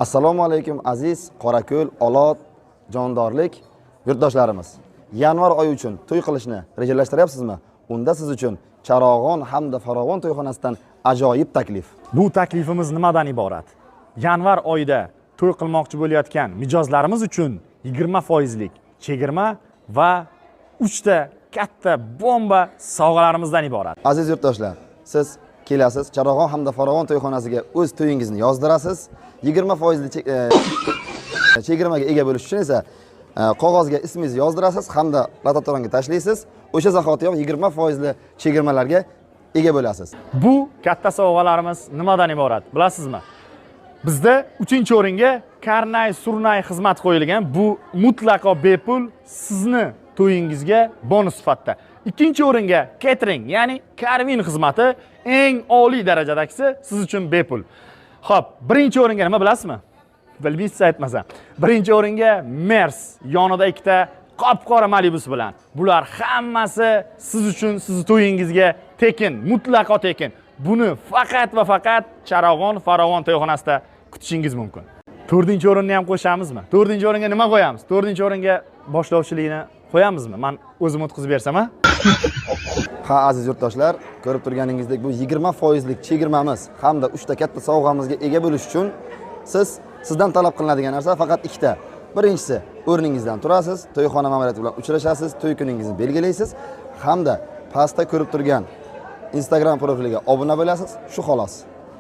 Assalomu alaykum aziz Qorako'l, Olot, Jondorlik yurtdoshlarimiz. Yanvar oyi uchun to'y qilishni rejalashtiryapsizmi? Unda siz uchun Charog'on hamda Farovon to'yxonasidan ajoyib taklif. Bu taklifimiz nimadan iborat? Yanvar oyida to'y qilmoqchi bo'layotgan mijozlarimiz uchun 20% chegirma va 3 ta katta bomba sovg'alarimizdan iborat. Aziz yurtdoshlar, siz kelasiz, Charog'on hamda Farovon to'yxonasiga o'z to'yingizni yozdirasiz. 20% chegirmaga ega bo'lish uchun esa qog'ozga ismingizni yozdirasiz hamda lototoronga tashlaysiz. O'sha zahotiyoq 20% chegirmalarga ega bo'lasiz. Bu katta sovg'alarimiz nimadan iborat, bilasizmi? Bizda 3-o'ringa karnay, surnay xizmat qo'yilgan. Bu mutlaqo bepul sizni to'yingizga bonus sifatida. 2-o'ringa catering, ya'ni karvin xizmati eng oliy darajadagisi siz uchun bepul. Xo'p, 1-o'ringa nima bilasizmi? Bilmaysiz aytmasam. 1-o'ringa Mers, yonida ikkita qop-qora Malibus bilan. Bular hammasi siz uchun, siz to'yingizga tekin, mutlaqo tekin. Buni faqat va faqat Charog'on Farovon to'yxonasida kutishingiz mumkin. 4-o'rinni ham qo'shamizmi? 4-o'ringa nima qo'yamiz? 4-o'ringa boshlovchilikni qo'yamizmi? Men o'zim o'tkazib bersam, ha? Ha, aziz yurtdoshlar, ko'rib turganingizdek bu 20% chegirmamiz hamda 3 ta katta sovg'amizga ega bo'lish uchun sizdan talab qilinadigan narsa faqat 2 ta. Birinchisi, o'rningizdan turasiz, to'yxona ma'muriyati bilan uchrashasiz, to'y kuningizni belgilaysiz hamda pastda ko'rib turgan Instagram profiliga obuna bo'lasiz, shu xolos.